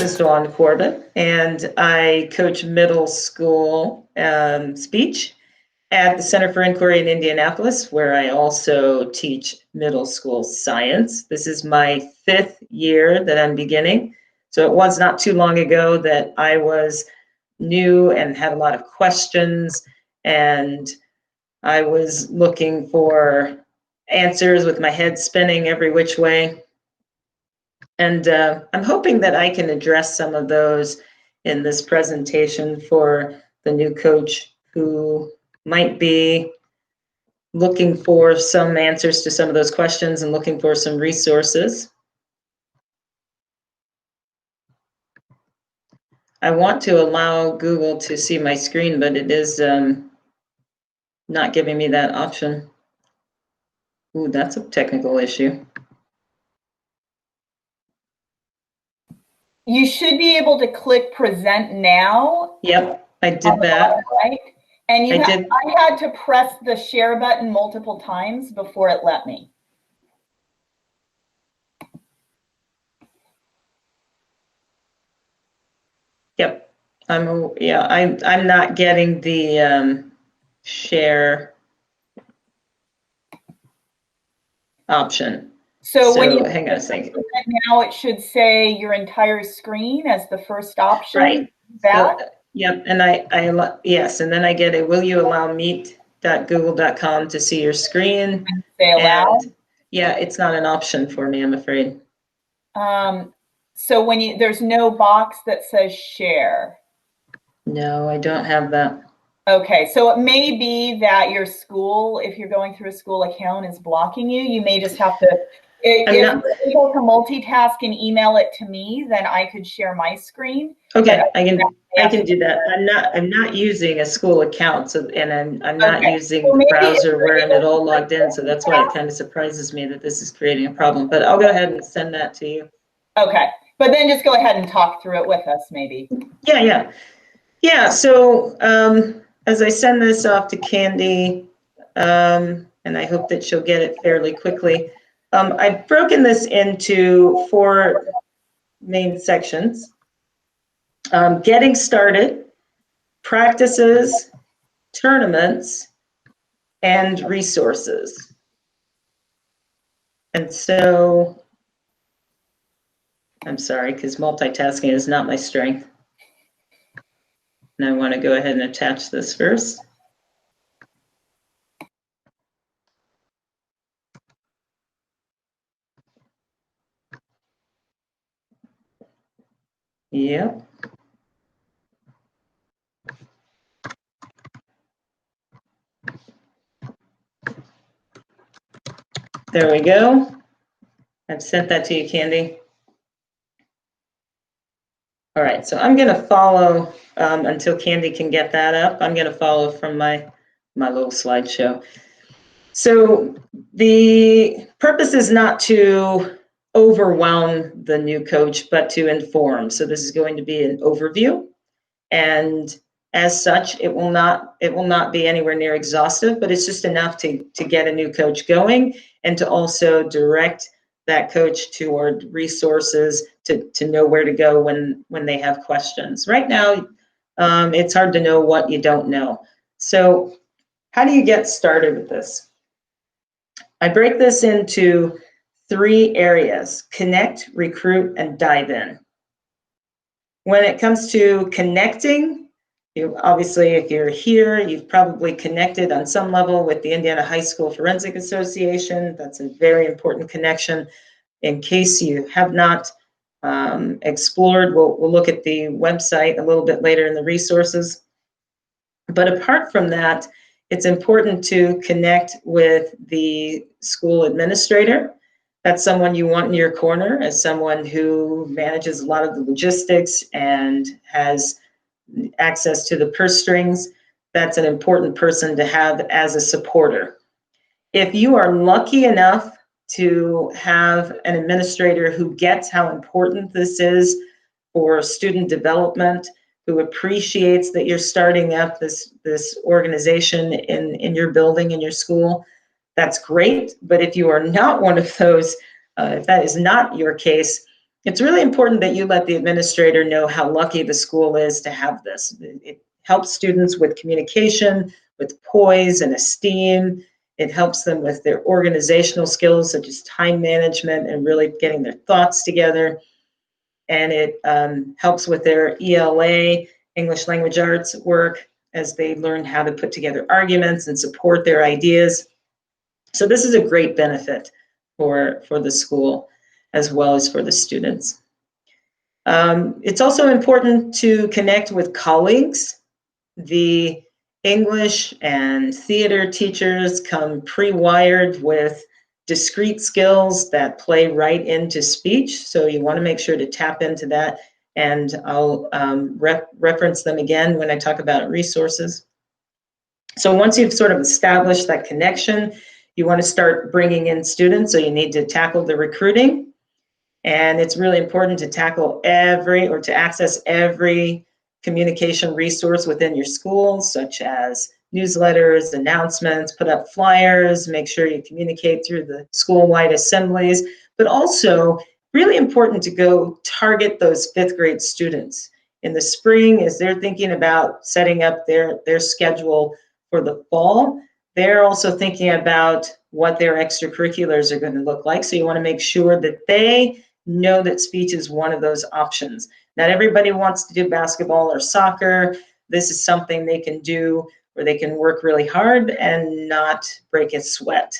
is Dawn Corbin, and I coach middle school speech at the Center for Inquiry in Indianapolis, where I also teach middle school science. This is my 5th year that I'm beginning. So it was not too long ago that I was new and had a lot of questions, and I was looking for answers with my head spinning every which way. And I'm hoping that I can address some of those in this presentation for the new coach who might be looking for some answers to some of those questions and looking for some resources. I want to allow Google to see my screen, but it is not giving me that option. Ooh, that's a technical issue. You should be able to click present now. Yep, I did that. Right? And I had to press the share button multiple times before it let me. Yep, I'm not getting the share option. So when you hang on a second. Now it should say your entire screen as the first option. Right. That. So, yep, and yes, and then I get it. Will you allow meet.google.com to see your screen? And say allow. And, yeah, it's not an option for me, I'm afraid. So when there's no box that says share. No, I don't have that. Okay, so it may be that your school, if you're going through a school account, is blocking you. You may just have to. If you're able to multitask and email it to me, then I could share my screen. Okay, I can do that. I'm not using a school account, so I'm not using the browser where I'm all logged in, so that's why it kind of surprises me that this is creating a problem. But I'll go ahead and send that to you. Okay, but then just go ahead and talk through it with us, maybe. Yeah. So as I send this off to Candy, and I hope that she'll get it fairly quickly. I've broken this into 4 main sections. Getting started, practices, tournaments, and resources. And so, I'm sorry, because multitasking is not my strength. And I want to go ahead and attach this first. Yep. There we go. I've sent that to you, Candy. All right, so I'm going to follow until Candy can get that up. I'm going to follow from my little slideshow. So the purpose is not to overwhelm the new coach, but to inform. So this is going to be an overview, and as such, it will not be anywhere near exhaustive, but it's just enough to get a new coach going and to also direct that coach toward resources to know where to go when they have questions. Right now, it's hard to know what you don't know. So how do you get started with this? I break this into 3 areas: connect, recruit, and dive in. When it comes to connecting, obviously, if you're here, you've probably connected on some level with the Indiana High School Forensic Association. That's a very important connection. In case you have not explored, we'll look at the website a little bit later in the resources. But apart from that, it's important to connect with the school administrator. That's someone you want in your corner as someone who manages a lot of the logistics and has access to the purse strings. That's an important person to have as a supporter. If you are lucky enough to have an administrator who gets how important this is for student development, who appreciates that you're starting up this organization in your building, in your school, that's great. But if you are not one of those, if that is not your case, it's really important that you let the administrator know how lucky the school is to have this. It helps students with communication, with poise and esteem. It helps them with their organizational skills, such as time management and really getting their thoughts together. And it helps with their ELA, English Language Arts work, as they learn how to put together arguments and support their ideas. So this is a great benefit for the school as well as for the students. It's also important to connect with colleagues. The English and theater teachers come pre-wired with discrete skills that play right into speech, so you want to make sure to tap into that, and I'll reference them again when I talk about resources. So once you've sort of established that connection, you want to start bringing in students, so you need to tackle the recruiting, and it's really important to tackle to access every communication resource within your school, such as newsletters, announcements, put up flyers, make sure you communicate through the school-wide assemblies, but also really important to go target those 5th grade students. In the spring, as they're thinking about setting up their schedule for the fall, they're also thinking about what their extracurriculars are going to look like. So you want to make sure that they know that speech is one of those options. Not everybody wants to do basketball or soccer. This is something they can do where they can work really hard and not break a sweat.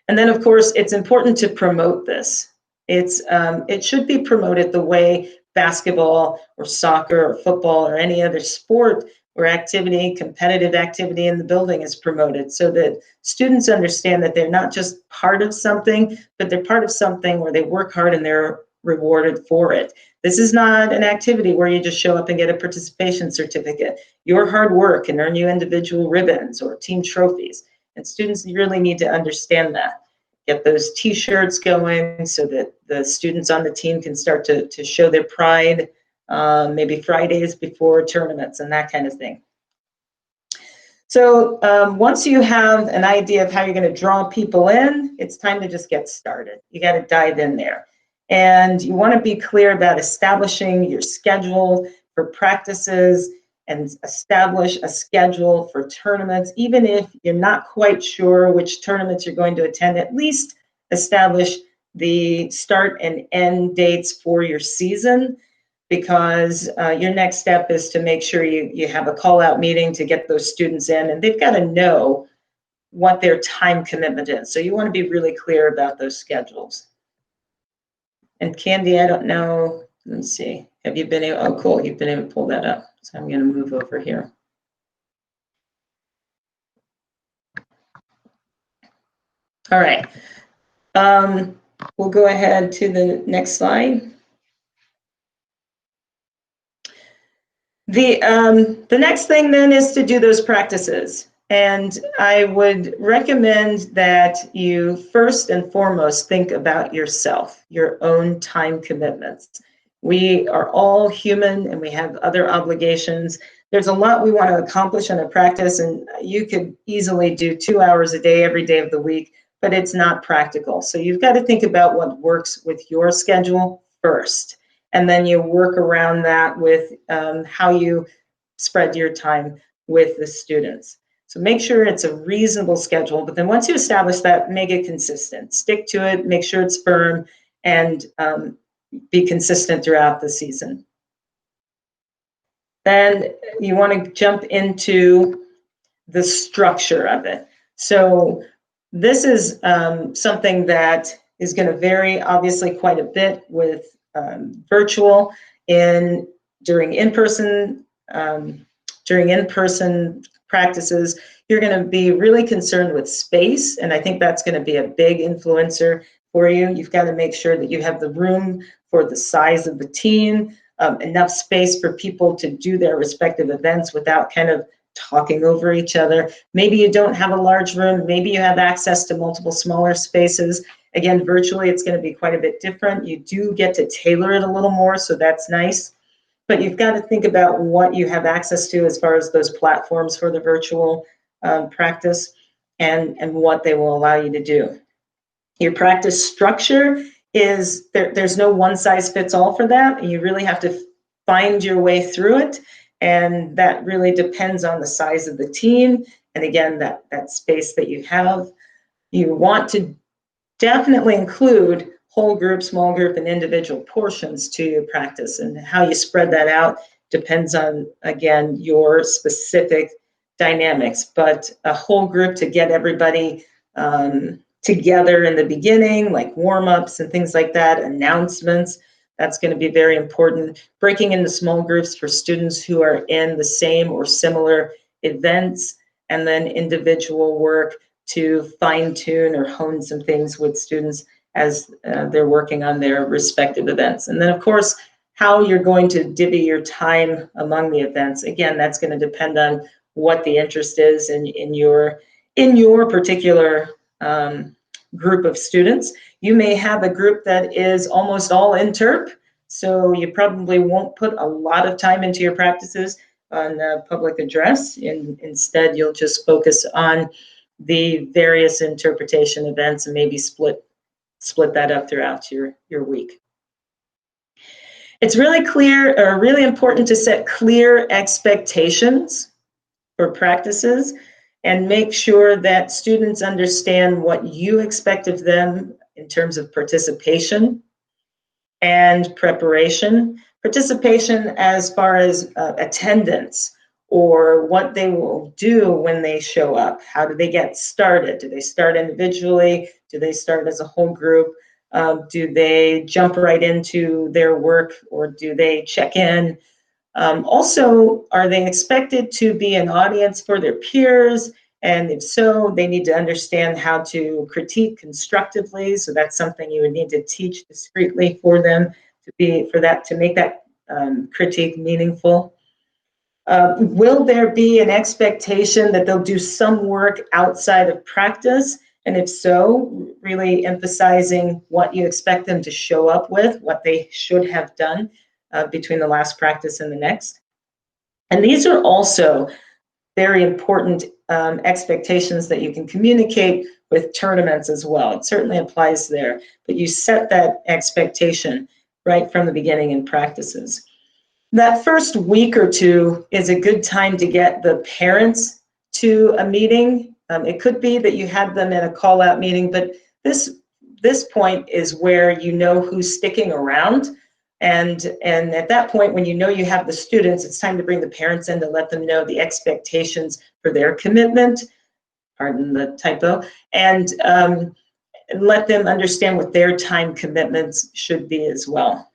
And then, of course, it's important to promote this. It should be promoted the way basketball or soccer or football or any other sport or activity, competitive activity in the building is promoted, so that students understand that they're not just part of something, but they're part of something where they work hard and they're rewarded for it. This is not an activity where you just show up and get a participation certificate. Your hard work can earn you individual ribbons or team trophies, and students really need to understand that. Get those t-shirts going so that the students on the team can start to show their pride, maybe Fridays before tournaments and that kind of thing. So once you have an idea of how you're going to draw people in, it's time to just get started. You got to dive in there. And you want to be clear about establishing your schedule for practices and establish a schedule for tournaments. Even if you're not quite sure which tournaments you're going to attend, at least establish the start and end dates for your season, because your next step is to make sure you have a call-out meeting to get those students in, and they've got to know what their time commitment is. So you want to be really clear about those schedules. And Candy, I don't know, let me see. Have you been able, oh cool, you've been able to pull that up. So I'm going to move over here. All right. We'll go ahead to the next slide. The next thing then is to do those practices. And I would recommend that you first and foremost think about yourself, your own time commitments. We are all human and we have other obligations. There's a lot we want to accomplish in a practice, and you could easily do 2 hours a day every day of the week, but it's not practical. So you've got to think about what works with your schedule first, and then you work around that with how you spread your time with the students. So make sure it's a reasonable schedule, but then once you establish that, make it consistent. Stick to it, make sure it's firm, and be consistent throughout the season. Then you want to jump into the structure of it. So this is something that is going to vary obviously quite a bit with virtual. During in-person practices, you're going to be really concerned with space, and I think that's going to be a big influencer for you. You've got to make sure that you have the room for the size of the team, enough space for people to do their respective events without kind of talking over each other. Maybe you don't have a large room, maybe you have access to multiple smaller spaces. Again, virtually it's going to be quite a bit different. You do get to tailor it a little more, so that's nice. But you've got to think about what you have access to as far as those platforms for the virtual practice and what they will allow you to do. Your practice structure is there's no one size fits all for that. You really have to find your way through it. And that really depends on the size of the team. And again, that space that you have. You want to definitely include whole group, small group, and individual portions to your practice. And how you spread that out depends on, again, your specific dynamics. But a whole group to get everybody together in the beginning, like warm-ups and things like that, announcements, that's going to be very important. Breaking into small groups for students who are in the same or similar events, and then individual work to fine-tune or hone some things with students as they're working on their respective events. And then, of course, how you're going to divvy your time among the events. Again, that's going to depend on what the interest is in your particular group of students. You may have a group that is almost all interp, so you probably won't put a lot of time into your practices on public address. Instead, you'll just focus on the various interpretation events and maybe split that up throughout your week. It's really important to set clear expectations for practices and make sure that students understand what you expect of them in terms of participation and preparation. Participation as far as attendance, or what they will do when they show up. How do they get started? Do they start individually? Do they start as a whole group? Do they jump right into their work, or do they check in? Also, are they expected to be an audience for their peers? And if so, they need to understand how to critique constructively. So that's something you would need to teach discreetly for them to make that critique meaningful. Will there be an expectation that they'll do some work outside of practice? And if so, really emphasizing what you expect them to show up with, what they should have done between the last practice and the next. And these are also very important expectations that you can communicate with tournaments as well. It certainly applies there, but you set that expectation right from the beginning in practices. That first week or two is a good time to get the parents to a meeting. It could be that you had them in a call-out meeting, but this point is where you know who's sticking around. And at that point, when you know you have the students, it's time to bring the parents in to let them know the expectations for their commitment, pardon the typo, and let them understand what their time commitments should be as well.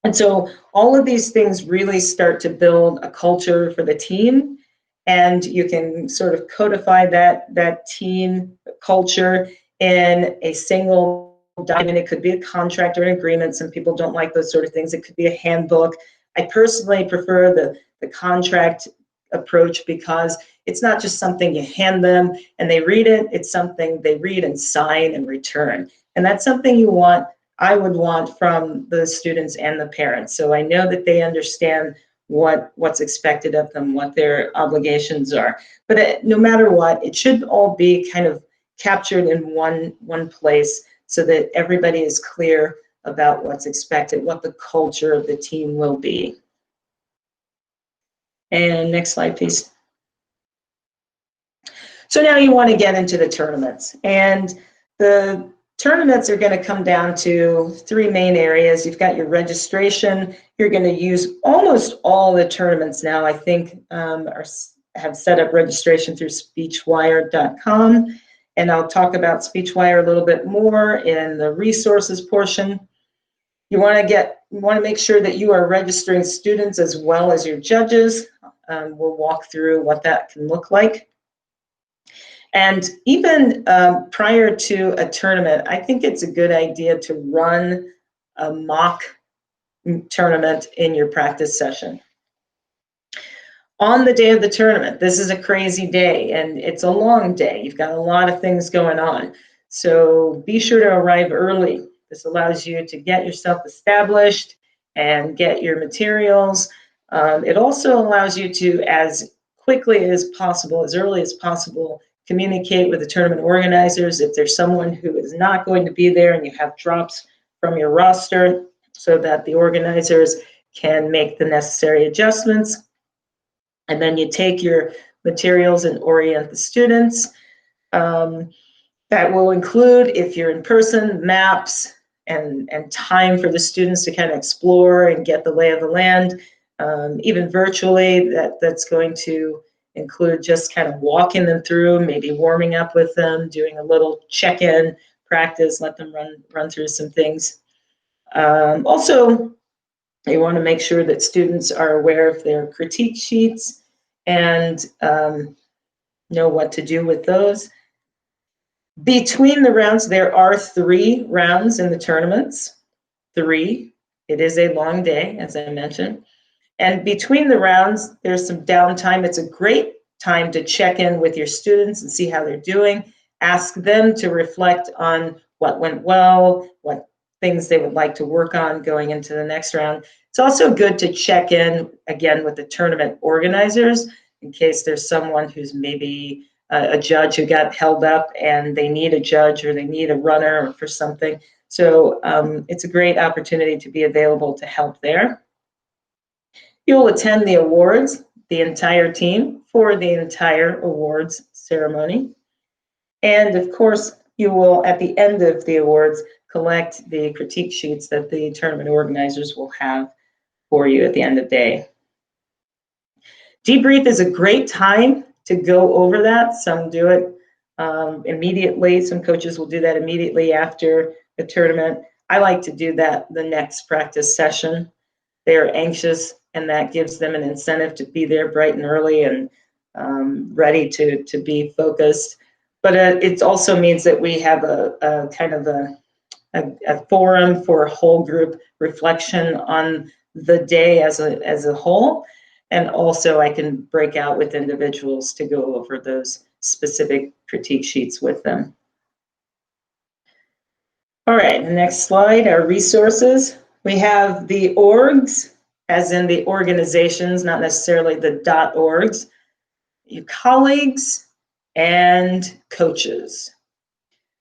And so all of these things really start to build a culture for the team, and you can sort of codify that team culture in a single document. It could be a contract or an agreement. Some people don't like those sort of things. It could be a handbook. I personally prefer the contract approach, because it's not just something you hand them and they read it. It's something they read and sign and return. And that's something I would want from the students and the parents. So I know that they understand what's expected of them, what their obligations are. But no matter what, it should all be kind of captured in one place, so that everybody is clear about what's expected, what the culture of the team will be. And next slide, please. So now you want to get into the tournaments. And the tournaments are going to come down to three main areas. You've got your registration. You're going to use almost all the tournaments now, I think, have set up registration through speechwire.com. And I'll talk about SpeechWire a little bit more in the resources portion. You want to make sure that you are registering students as well as your judges. We'll walk through what that can look like. And even prior to a tournament, I think it's a good idea to run a mock tournament in your practice session. On the day of the tournament, this is a crazy day, and it's a long day. You've got a lot of things going on. So be sure to arrive early. This allows you to get yourself established and get your materials. It also allows you to, as quickly as possible, as early as possible, communicate with the tournament organizers. If there's someone who is not going to be there and you have drops from your roster so that the organizers can make the necessary adjustments. And then you take your materials and orient the students. That will include, if you're in person, maps and time for the students to kind of explore and get the lay of the land. Even virtually, that's going to include just kind of walking them through, maybe warming up with them, doing a little check-in practice, let them run through some things. Also, you want to make sure that students are aware of their critique sheets and know what to do with those. Between the rounds, there are 3 rounds in the tournaments. 3. It is a long day, as I mentioned. And between the rounds, there's some downtime. It's a great time to check in with your students and see how they're doing. Ask them to reflect on what went well, what things they would like to work on going into the next round. It's also good to check in, again, with the tournament organizers in case there's someone who's maybe a judge who got held up and they need a judge or they need a runner for something. So it's a great opportunity to be available to help there. You'll attend the awards, the entire team, for the entire awards ceremony. And of course, you will, at the end of the awards, collect the critique sheets that the tournament organizers will have for you at the end of the day. Debrief is a great time to go over that. Some do it immediately. Some coaches will do that immediately after the tournament. I like to do that the next practice session. They're anxious, and that gives them an incentive to be there bright and early and ready to be focused. But it also means that we have a kind of a forum for whole group reflection on the day as a whole. And also I can break out with individuals to go over those specific critique sheets with them. All right, the next slide, our resources. We have the orgs, as in the organizations, not necessarily the .orgs, your colleagues, and coaches.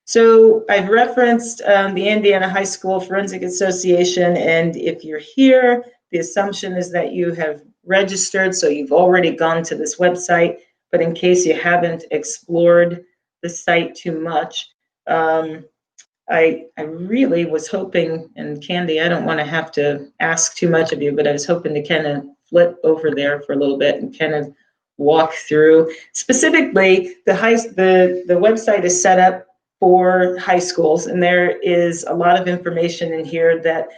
So I've referenced the Indiana High School Forensic Association, and if you're here, the assumption is that you have registered, so you've already gone to this website, but in case you haven't explored the site too much, I really was hoping, and Candy, I don't want to have to ask too much of you, but I was hoping to kind of flip over there for a little bit and kind of walk through. Specifically, the website is set up for high schools, and there is a lot of information in here that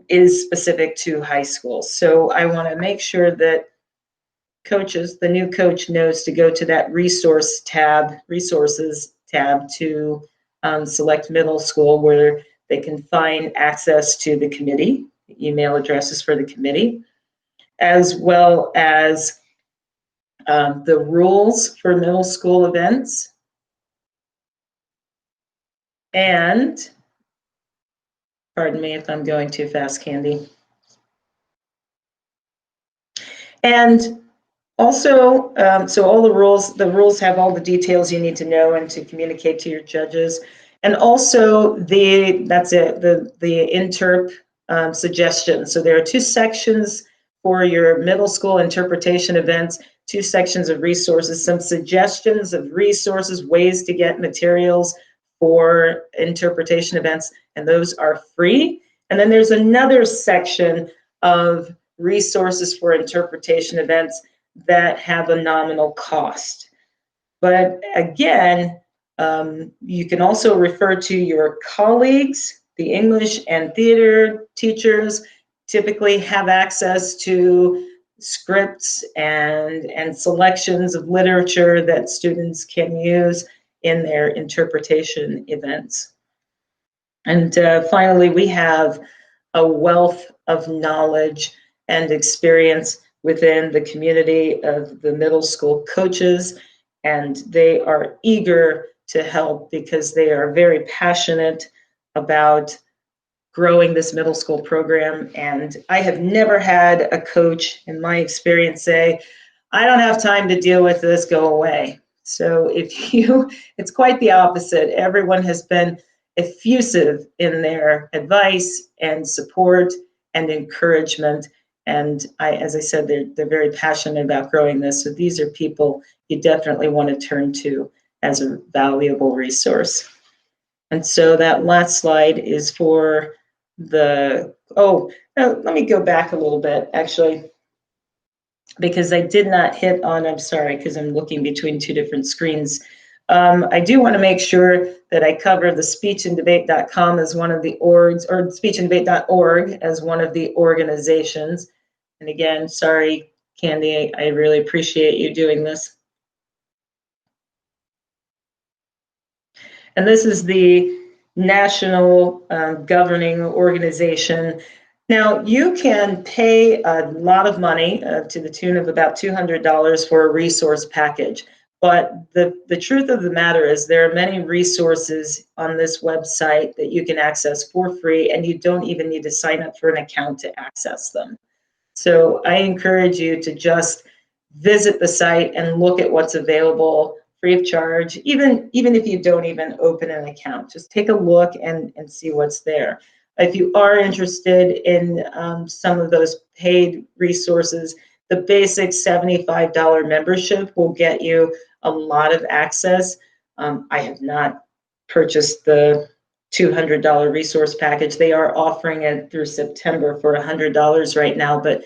is specific to high schools. So I want to make sure that coaches, the new coach, knows to go to that resources tab to select middle school, where they can find access to the committee, email addresses for the committee, as well as the rules for middle school events. And, pardon me if I'm going too fast, Candy. And also, so all the rules have all the details you need to know and to communicate to your judges. And also the interp suggestions. So there are 2 sections for your middle school interpretation events, 2 sections of resources, some suggestions of resources, ways to get materials for interpretation events, and those are free. And then there's another section of resources for interpretation events that have a nominal cost. But again, you can also refer to your colleagues. The English and theater teachers typically have access to scripts and selections of literature that students can use in their interpretation events. And finally, we have a wealth of knowledge and experience within the community of the middle school coaches, and they are eager to help because they are very passionate about growing this middle school program. And I have never had a coach in my experience say, I don't have time to deal with this, go away. So it's quite the opposite. Everyone has been effusive in their advice and support and encouragement. And as I said, they're very passionate about growing this. So these are people you definitely want to turn to as a valuable resource. And so that last slide is for the, let me go back a little bit, actually, because I did not hit on, I'm sorry, because I'm looking between two different screens. I do want to make sure that I cover the speechanddebate.com as one of the orgs, or speechanddebate.org as one of the organizations. And again, sorry, Candy, I really appreciate you doing this. And this is the national governing organization. Now, you can pay a lot of money to the tune of about $200 for a resource package. But the truth of the matter is there are many resources on this website that you can access for free, and you don't even need to sign up for an account to access them. So I encourage you to just visit the site and look at what's available free of charge, even if you don't even open an account. Just take a look and see what's there. If you are interested in some of those paid resources, the basic $75 membership will get you a lot of access. I have not purchased the $200 resource package. They are offering it through September for $100 right now, but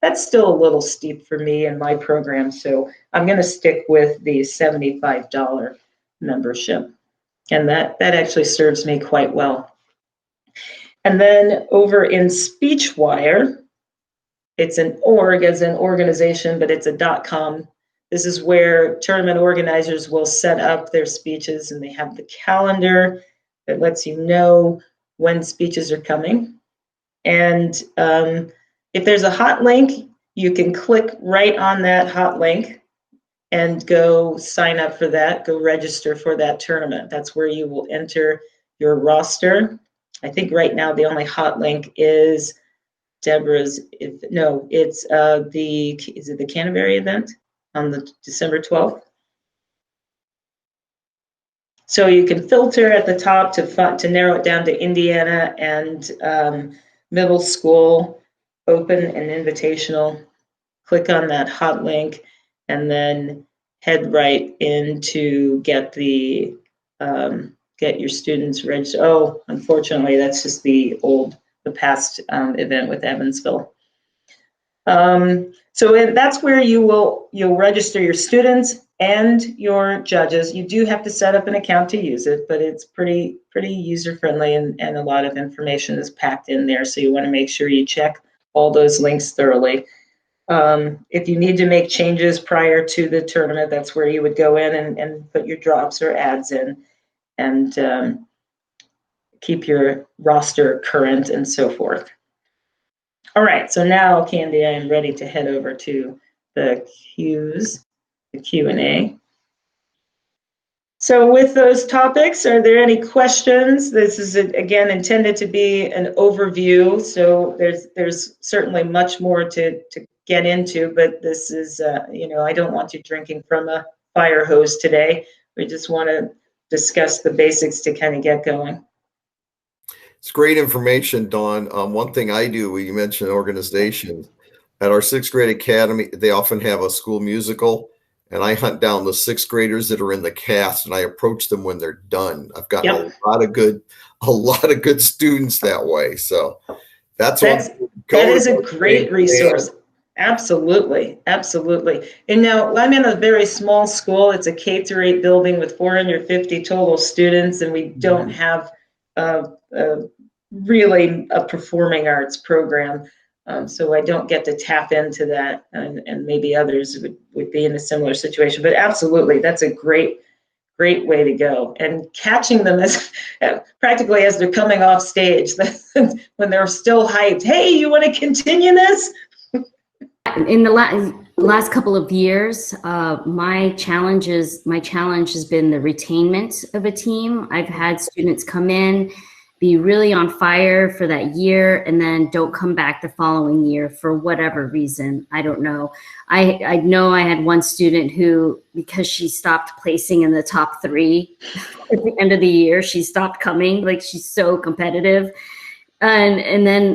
that's still a little steep for me and my program, so I'm going to stick with the $75 membership, and that actually serves me quite well. And then over in SpeechWire, it's an org as an organization, but it's a .com. This is where tournament organizers will set up their speeches, and they have the calendar that lets you know when speeches are coming. And if there's a hot link, you can click right on that hot link and go sign up for that, go register for that tournament. That's where you will enter your roster. I think right now the only hot link is Deborah's, is it the Canterbury event on the December 12th? So you can filter at the top to narrow it down to Indiana and middle school, open and invitational. Click on that hot link and then head right in to get your students registered. Oh, unfortunately, that's just the past event with Evansville. So that's where you'll register your students and your judges. You do have to set up an account to use it, but it's pretty user-friendly, and a lot of information is packed in there. So you want to make sure you check all those links thoroughly. If you need to make changes prior to the tournament, that's where you would go in and put your drops or ads in, and keep your roster current and so forth. All right, so now, Candy, I am ready to head over to the Q&A. So with those topics, are there any questions? This is, again, intended to be an overview, so there's certainly much more to get into, but this is, I don't want you drinking from a fire hose today. We just want to discuss the basics to kind of get going. It's great information, Dawn. One thing I do, you mentioned organizations. At our 6th grade academy, they often have a school musical, and I hunt down the 6th graders that are in the cast, and I approach them when they're done. I've gotten a lot of good students that way. So that is a great resource. Absolutely, absolutely. And now I'm in a very small school. It's a K-8 building with 450 total students, and we don't have really a performing arts program. So I don't get to tap into that, and maybe others would be in a similar situation. But absolutely, that's a great way to go. And catching them as practically as they're coming off stage, when they're still hyped. Hey, you want to continue this? In the last couple of years, my challenge has been the retainment of a team. I've had students come in be really on fire for that year and then don't come back the following year for whatever reason. I don't know. I know I had one student who, because she stopped placing in the top 3 at the end of the year, she stopped coming. Like, she's so competitive. And then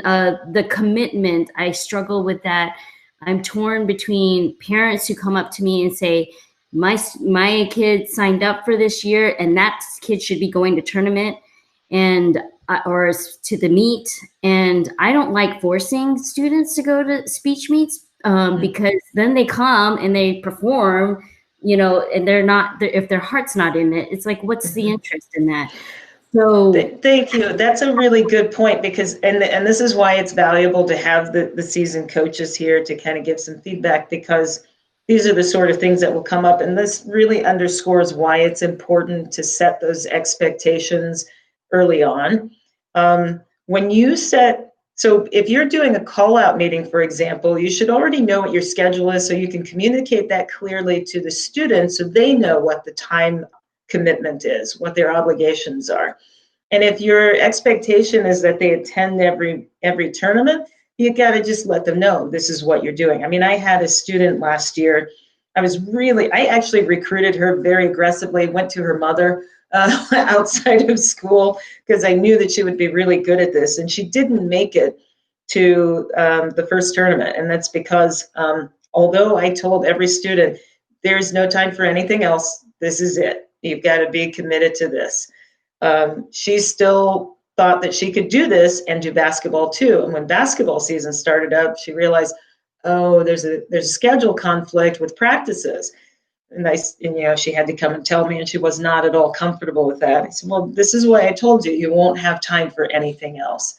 the commitment, I struggle with that. I'm torn between parents who come up to me and say, my kid signed up for this year and that kid should be going to tournament and or to the meet. And I don't like forcing students to go to speech meets because then they come and they perform, and they're not, if their heart's not in it, it's like, what's the interest in that? So thank you. That's a really good point, because, and this is why it's valuable to have the seasoned coaches here to kind of give some feedback, because these are the sort of things that will come up. And this really underscores why it's important to set those expectations early on. When you so if you're doing a call out meeting, for example, you should already know what your schedule is so you can communicate that clearly to the students so they know what the time commitment is, what their obligations are. And if your expectation is that they attend every tournament, you got to just let them know this is what you're doing. I mean, I had a student last year. I actually recruited her very aggressively, went to her mother outside of school because I knew that she would be really good at this. And she didn't make it to the first tournament. And that's because although I told every student, there's no time for anything else, this is it. You've got to be committed to this. She still thought that she could do this and do basketball too. And when basketball season started up, she realized, oh, there's a schedule conflict with practices. And she had to come and tell me, and she was not at all comfortable with that. I said, well, this is why I told you, you won't have time for anything else.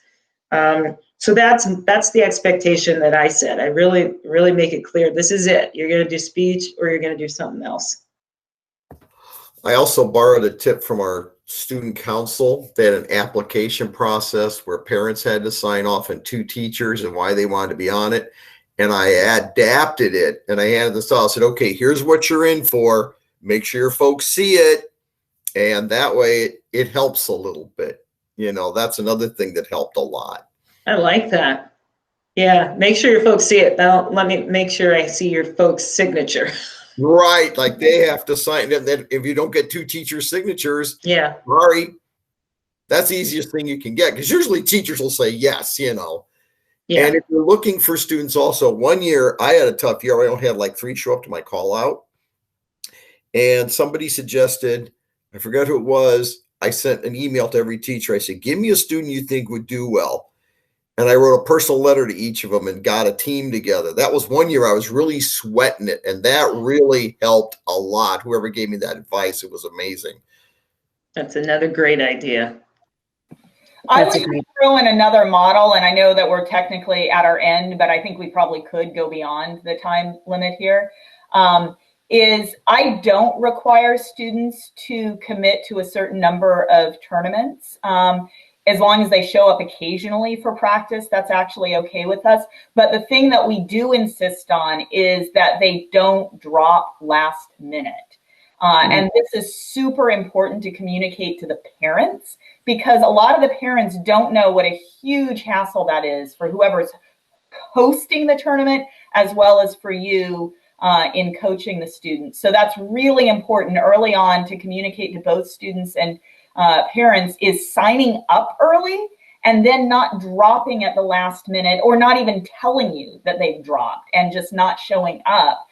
So that's the expectation that I set. I really, really make it clear, this is it. You're going to do speech or you're going to do something else. I also borrowed a tip from our student council. They had an application process where parents had to sign off and 2 teachers and why they wanted to be on it. And I adapted it and I handed this out. I said, okay, here's what you're in for. Make sure your folks see it. And that way it helps a little bit. That's another thing that helped a lot. I like that. Yeah, make sure your folks see it. Now, let me make sure I see your folks' signature. Right, like they have to sign it. Then if you don't get 2 teachers' signatures, yeah, sorry, that's the easiest thing you can get, because usually teachers will say yes, Yeah. And if you're looking for students also, one year I had a tough year. I only had like 3 show up to my call out. And somebody suggested, I forgot who it was, I sent an email to every teacher. I said, give me a student you think would do well. And I wrote a personal letter to each of them and got a team together. That was one year I was really sweating it. And that really helped a lot. Whoever gave me that advice, it was amazing. That's another great idea. I would throw in another model, and I know that we're technically at our end, but I think we probably could go beyond the time limit here. Is I don't require students to commit to a certain number of tournaments. As long as they show up occasionally for practice, that's actually okay with us. But the thing that we do insist on is that they don't drop last minute. And this is super important to communicate to the parents, because a lot of the parents don't know what a huge hassle that is for whoever's hosting the tournament, as well as for you in coaching the students. So that's really important early on to communicate to both students and parents, is signing up early and then not dropping at the last minute, or not even telling you that they've dropped and just not showing up.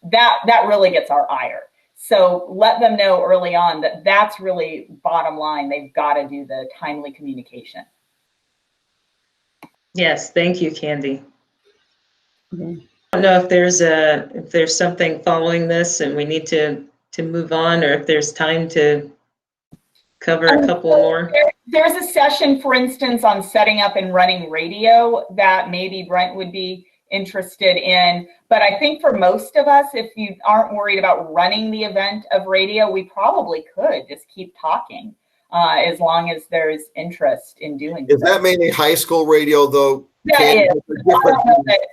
That really gets our ire. So let them know early on that that's really bottom line. They've got to do the timely communication. Yes, thank you, Candy. Okay. I don't know if there's something following this and we need to move on, or if there's time to cover a couple more. There's a session, for instance, on setting up and running radio that maybe Brent would be interested in. But I think for most of us, if you aren't worried about running the event of radio, we probably could just keep talking as long as there's interest in doing Is that mainly high school radio, though? That is.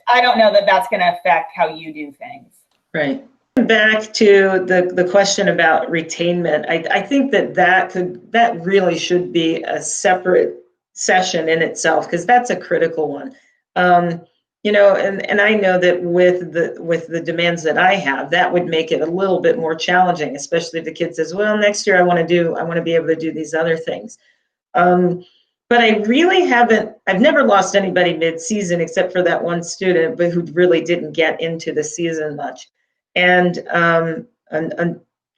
I don't know that that's going to affect how you do things. Right. back to the question about retainment, I think that really should be a separate session in itself, because that's a critical one. And I know that with the demands that I have, that would make it a little bit more challenging, especially if the kid says, well, next year I want to be able to do these other things. But I really I've never lost anybody mid-season except for that one student, but who really didn't get into the season much. And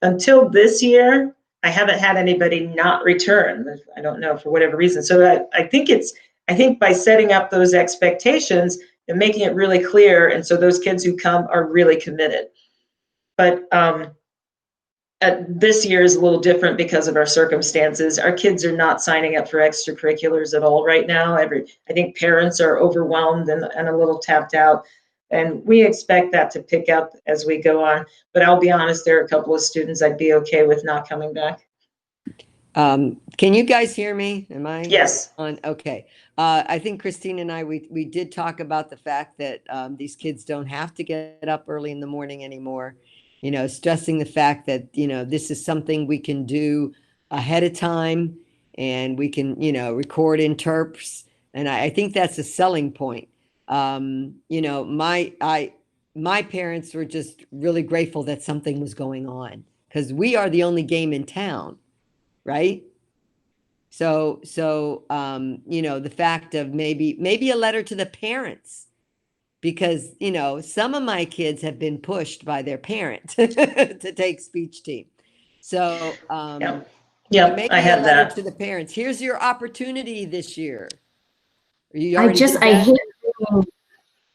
until this year, I haven't had anybody not return. I don't know, for whatever reason. So I think by setting up those expectations and making it really clear, and so those kids who come are really committed. But this year is a little different because of our circumstances. Our kids are not signing up for extracurriculars at all right now. I think parents are overwhelmed and a little tapped out. And we expect that to pick up as we go on. But I'll be honest, there are a couple of students I'd be okay with not coming back. Can you guys hear me? Am I Yes. on? Okay. I think Christine and I, we did talk about the fact that these kids don't have to get up early in the morning anymore. Stressing the fact that, this is something we can do ahead of time, and we can, record interps. And I think that's a selling point. My parents were just really grateful that something was going on, because we are the only game in town, right? So the fact of maybe a letter to the parents, because, some of my kids have been pushed by their parent to take speech team. So, yeah, maybe I have a letter that to the parents. Here's your opportunity this year.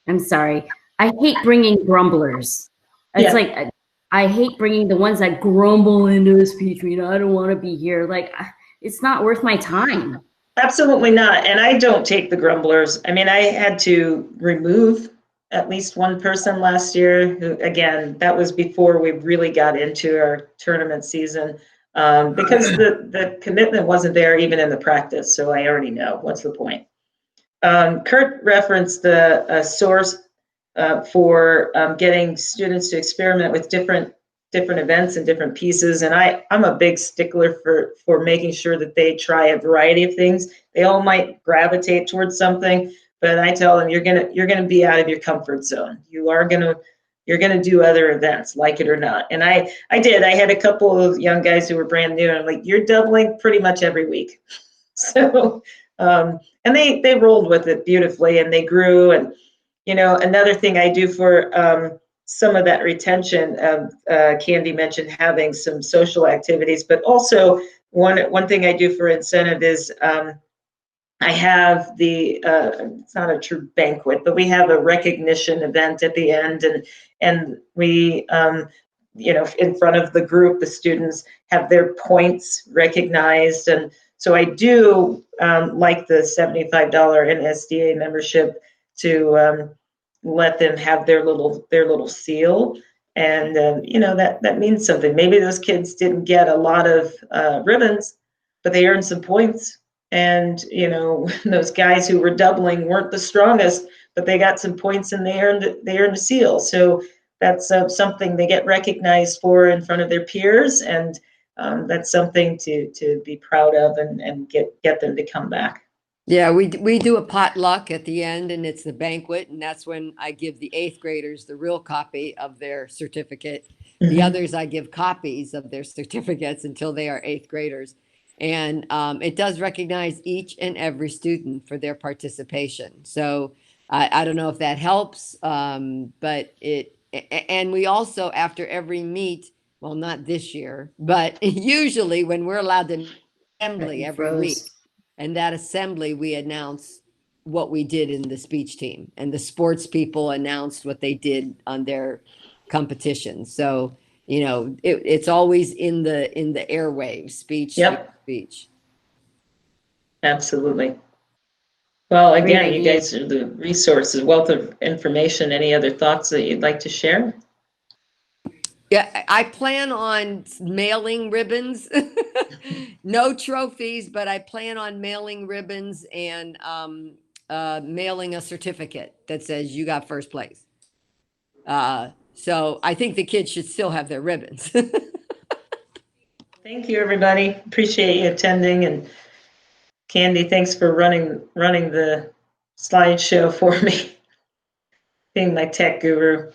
I'm sorry. I hate bringing grumblers. It's Yeah. like, I hate bringing the ones that grumble into a speech meeting. I don't want to be here. Like, it's not worth my time. Absolutely not. And I don't take the grumblers. I mean, I had to remove at least one person last year who, again, that was before we really got into our tournament season, because the commitment wasn't there even in the practice. So I already know what's the point. Kurt referenced the source for getting students to experiment with different events and different pieces. And I'm a big stickler for making sure that they try a variety of things. They all might gravitate towards something, but I tell them, you're gonna be out of your comfort zone. You're gonna do other events, like it or not. And I had a couple of young guys who were brand new, and I'm like, you're doubling pretty much every week. So and they rolled with it beautifully, and they grew. And another thing I do for some of that retention, Candy mentioned having some social activities, but also one thing I do for incentive is I have it's not a true banquet, but we have a recognition event at the end, and we in front of the group, the students have their points recognized. And so I do like the $75 NSDA membership to let them have their little seal. And that means something. Maybe those kids didn't get a lot of ribbons, but they earned some points. And those guys who were doubling weren't the strongest, but they got some points and they earned a seal. So that's something they get recognized for in front of their peers, and that's something to be proud of and get them to come back. Yeah, we do a potluck at the end, and it's the banquet, and that's when I give the 8th graders the real copy of their certificate. Mm-hmm. The others, I give copies of their certificates until they are 8th graders. And it does recognize each and every student for their participation. So I don't know if that helps, but and we also, after every meet, well, not this year, but usually when we're allowed to assembly every week, and that assembly, we announce what we did in the speech team, and the sports people announced what they did on their competitions. So, it's always in the airwaves, speech. Yep. Speech. Absolutely. Well, again, you guys are the resources, wealth of information. Any other thoughts that you'd like to share? Yeah, I plan on mailing ribbons. No trophies, but I plan on mailing ribbons and mailing a certificate that says you got first place. So I think the kids should still have their ribbons. Thank you, everybody. Appreciate you attending. And Candy, thanks for running the slideshow for me, being my tech guru.